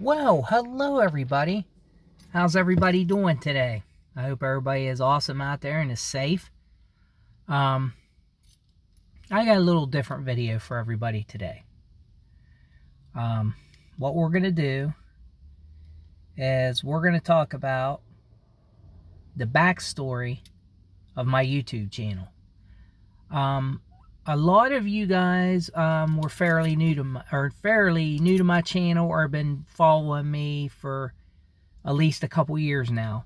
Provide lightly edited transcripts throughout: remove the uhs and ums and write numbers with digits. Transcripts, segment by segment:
Well, hello everybody. How's everybody doing today? I hope everybody is awesome out there and is safe. Um, I got a little different video for everybody today. What we're going to do is we're going to talk about the backstory of my YouTube channel. A lot of you guys were fairly new to my channel or have been following me for at least a couple years now.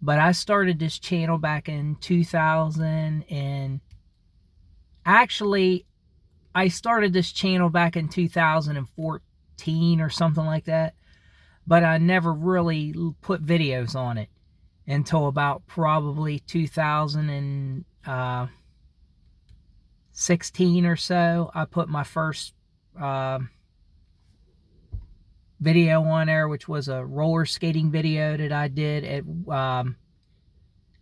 But I started this channel back in 2000 and actually I started this channel back in 2014 or something like that. But I never really put videos on it until about probably 2016 or so. I put my first video on there, which was a roller skating video that I did at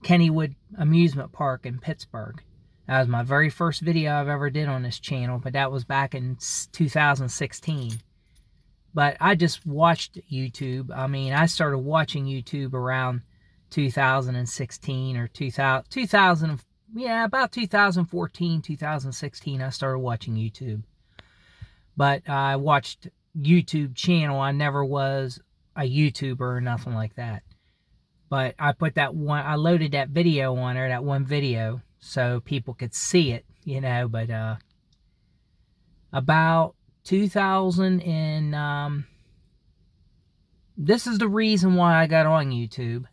Kennywood Amusement Park in Pittsburgh. That was my very first video I've ever did on this channel, but that was back in 2016. But I just watched YouTube. I mean, I started watching YouTube around 2016 or 2000, yeah, about 2014, 2016, I started watching YouTube. But I watched YouTube channel. I never was a YouTuber or nothing like that. But I put that one, I loaded that video on there, that one video, so people could see it, you know. But about 2000 and this is the reason why I got on YouTube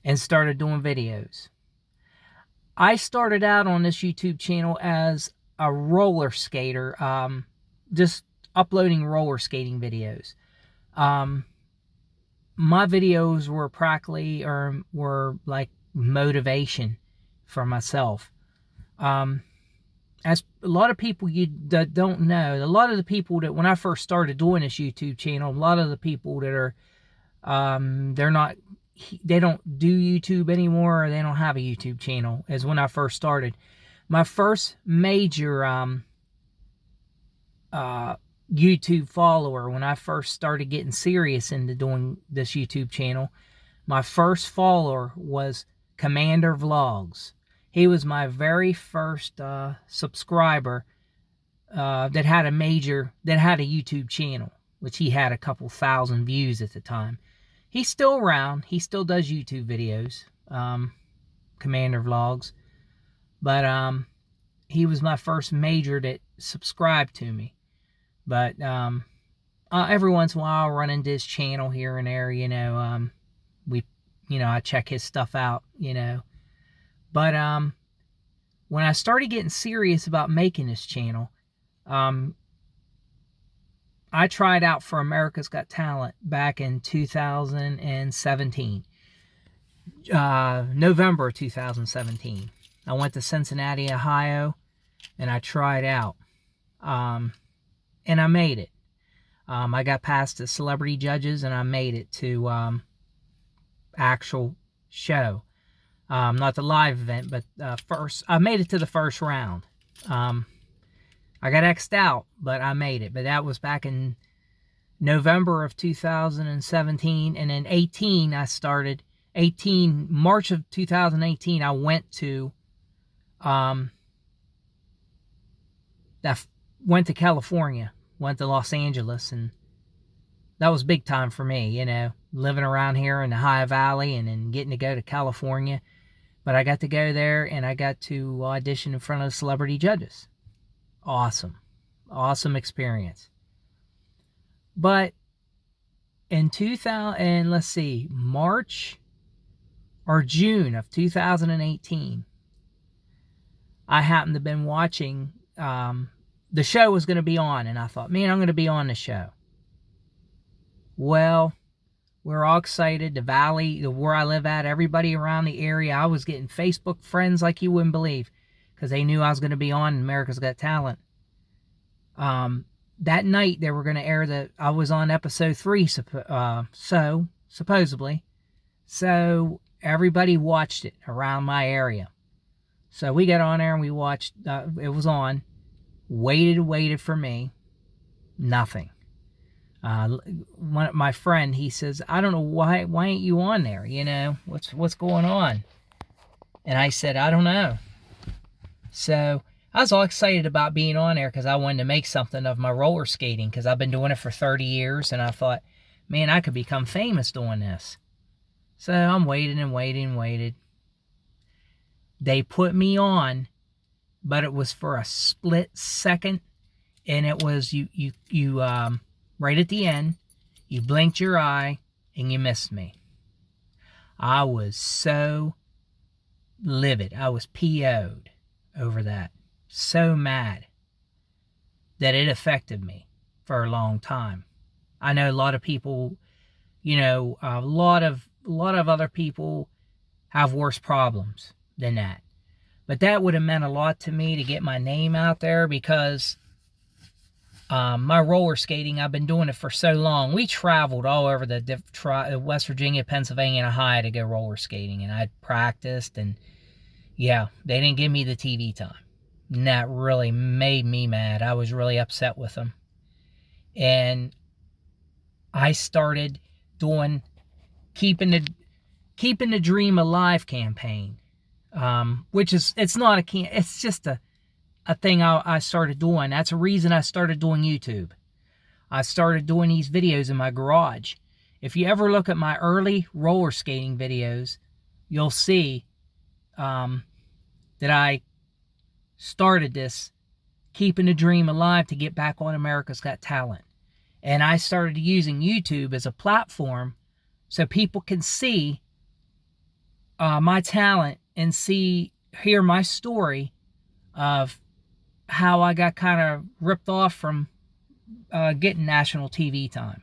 and started doing videos. I started out on this YouTube channel as a roller skater, just uploading roller skating videos. My videos were practically, or were like motivation for myself. As a lot of people that don't know, a lot of the people that, when I first started doing this YouTube channel, a lot of the people that are, they don't do YouTube anymore, or they don't have a YouTube channel, as when I first started. My first major YouTube follower, when I first started getting serious into doing this YouTube channel, my first follower was Commander Vlogs. He was my very first subscriber that had a YouTube channel, which he had a couple thousand views at the time. He's still around. He still does YouTube videos, Commander Vlogs. But he was my first major that subscribed to me. But every once in a while, I'll run into his channel here and there, you know. I check his stuff out, you know. But when I started getting serious about making this channel, I tried out for America's Got Talent back in 2017. November 2017. I went to Cincinnati, Ohio, and I tried out. And I made it. I got past the celebrity judges, and I made it to actual show. Not the live event, but first, I made it to the first round. I got X'd out, but I made it. But that was back in November of 2017, and then 18, I started. March of 2018, I went to California, went to Los Angeles, and that was big time for me, you know, living around here in the High Valley and then getting to go to California. But I got to go there, and I got to audition in front of celebrity judges. Awesome experience. But in March or June of 2018, I happened to have been watching, the show was going to be on, and I thought, man, I'm going to be on the show. Well, we're all excited. The valley, where I live at, everybody around the area, I was getting Facebook friends like you wouldn't believe, because they knew I was going to be on America's Got Talent. That night, they were going to air I was on episode 3, supposedly. So, everybody watched it around my area. So, we got on there and we watched, it was on. Waited for me. Nothing. My friend, he says, I don't know why ain't you on there? You know, what's going on? And I said, I don't know. So I was all excited about being on there because I wanted to make something of my roller skating, because I've been doing it for 30 years, and I thought, man, I could become famous doing this. So I'm waiting and waiting and waited. They put me on, but it was for a split second, and it was you right at the end, you blinked your eye and you missed me. I was so livid. I was PO'd over that. So mad that it affected me for a long time. I know a lot of people, you know, a lot of other people have worse problems than that. But that would have meant a lot to me to get my name out there, because my roller skating, I've been doing it for so long. We traveled all over the West Virginia, Pennsylvania, and Ohio to go roller skating, and I practiced, and yeah, they didn't give me the TV time. And that really made me mad. I was really upset with them. And I started doing Keeping the Dream Alive campaign, which is, it's just a thing I started doing. That's a reason I started doing YouTube. I started doing these videos in my garage. If you ever look at my early roller skating videos, you'll see that I started this Keeping the Dream Alive to get back on America's Got Talent. And I started using YouTube as a platform so people can see my talent and hear my story of how I got kind of ripped off from getting national TV time.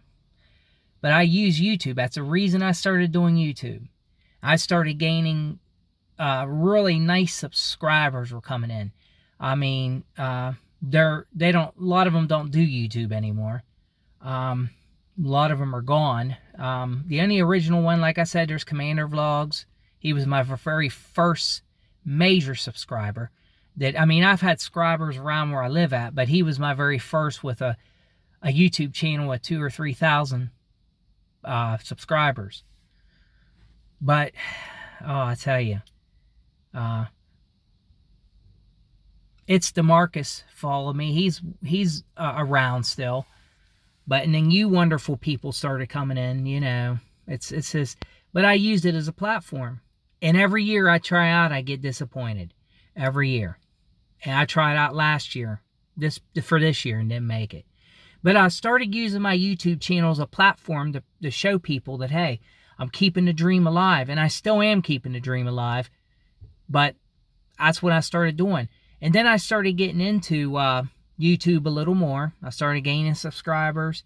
But I use YouTube. That's the reason I started doing YouTube. I started gaining really nice subscribers were coming in. I mean, a lot of them don't do YouTube anymore. A lot of them are gone. The only original one, like I said, there's Commander Vlogs. He was my very first major subscriber. I've had subscribers around where I live at, but he was my very first with a YouTube channel with 2,000 or 3,000 subscribers. But, I tell you, it's DeMarcus follow me. He's around still. But and then you wonderful people started coming in, you know. It's his, but I used it as a platform. And every year I try out, I get disappointed. Every year. And I tried out last year, for this year, and didn't make it. But I started using my YouTube channel as a platform to show people that, hey, I'm keeping the dream alive. And I still am keeping the dream alive. But that's what I started doing. And then I started getting into YouTube a little more. I started gaining subscribers.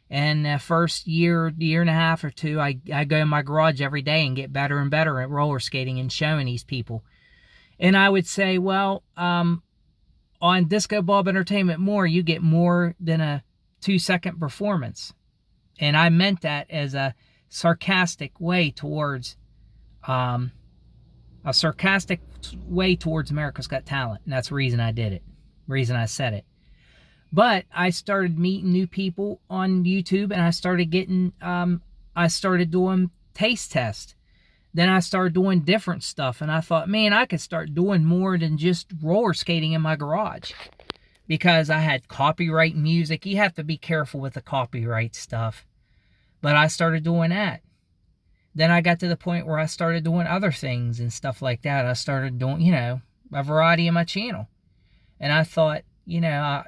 And the first year and a half or two, I go in my garage every day and get better and better at roller skating and showing these people. And I would say, well, on Disco Bob Entertainment More, you get more than a 2-second performance. And I meant that as a sarcastic way towards America's Got Talent. And that's the reason I did it. The reason I said it. But I started meeting new people on YouTube, and I started doing taste tests. Then I started doing different stuff, and I thought, man, I could start doing more than just roller skating in my garage. Because I had copyright music. You have to be careful with the copyright stuff. But I started doing that. Then I got to the point where I started doing other things and stuff like that. I started doing, you know, a variety of my channel. And I thought, you know,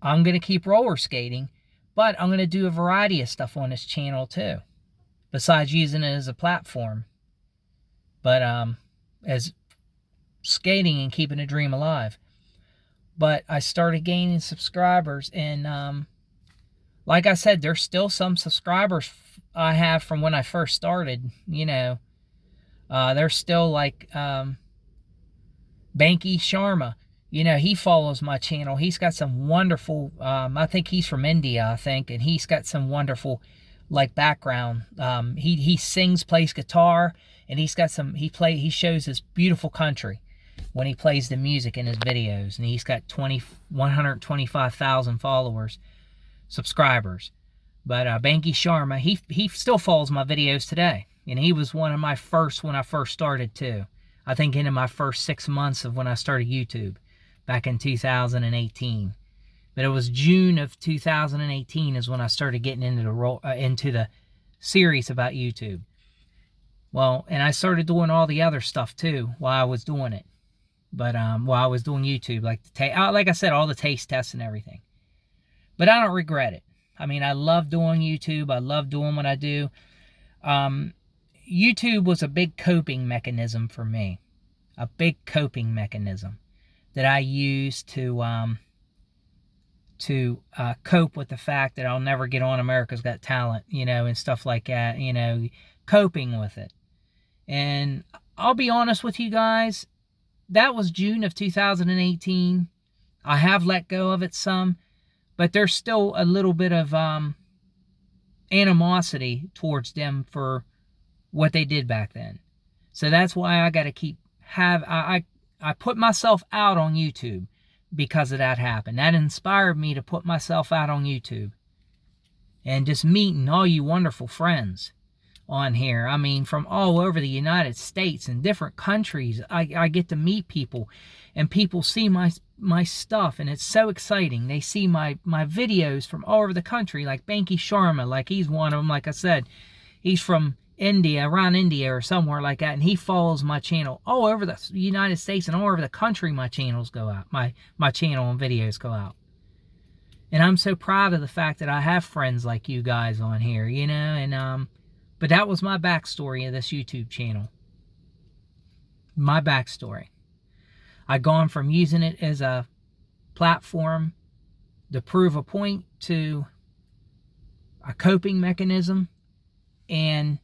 I'm going to keep roller skating, but I'm going to do a variety of stuff on this channel too. Besides using it as a platform. But as skating and keeping a dream alive. But I started gaining subscribers, and like I said, there's still some subscribers I have from when I first started. You know, there's still like Banky Sharma. You know, he follows my channel. He's got some wonderful, I think he's from India, I think, and he's got some wonderful, like, background. He sings, plays guitar, and he's got some, he shows this beautiful country when he plays the music in his videos, and he's got 125,000 followers, subscribers. But Banky Sharma, he still follows my videos today. And he was one of my first when I first started too. I think into my first 6 months of when I started YouTube back in 2018. But it was June of 2018 is when I started getting into the series about YouTube. Well, and I started doing all the other stuff too while I was doing it. But while I was doing YouTube, like I said, all the taste tests and everything. But I don't regret it. I mean, I love doing YouTube. I love doing what I do. YouTube was a big coping mechanism for me. A big coping mechanism that I used to cope with the fact that I'll never get on America's Got Talent, you know, and stuff like that, you know, coping with it. And I'll be honest with you guys, that was June of 2018. I have let go of it some, but there's still a little bit of animosity towards them for what they did back then. So that's why I got to I put myself out on YouTube because of that happened. That inspired me to put myself out on YouTube and just meeting all you wonderful friends on here. I mean, from all over the United States and different countries. I get to meet people, and people see my stuff, and it's so exciting. They see my videos from all over the country, like Banky Sharma, like he's one of them. Like I said, he's from India, around India or somewhere like that, and he follows my channel all over the United States and all over the country. My channels go out, my channel and videos go out, and I'm so proud of the fact that I have friends like you guys on here, you know. And but that was my backstory of this YouTube channel. My backstory. I gone from using it as a platform to prove a point to a coping mechanism, and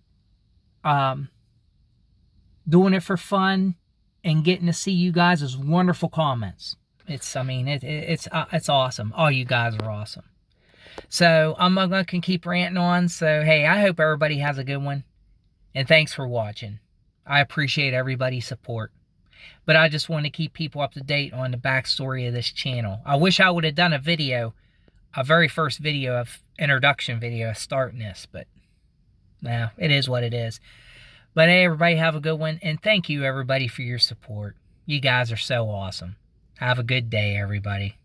doing it for fun and getting to see you guys' wonderful comments. It's awesome. All you guys are awesome. So I'm not going to keep ranting on. So hey, I hope everybody has a good one, and thanks for watching. I appreciate everybody's support, but I just want to keep people up to date on the backstory of this channel. I wish I would have done a very first video of introduction video of starting this, but now it is what it is. But hey, everybody, have a good one, and thank you everybody for your support. You guys are so awesome. Have a good day, everybody.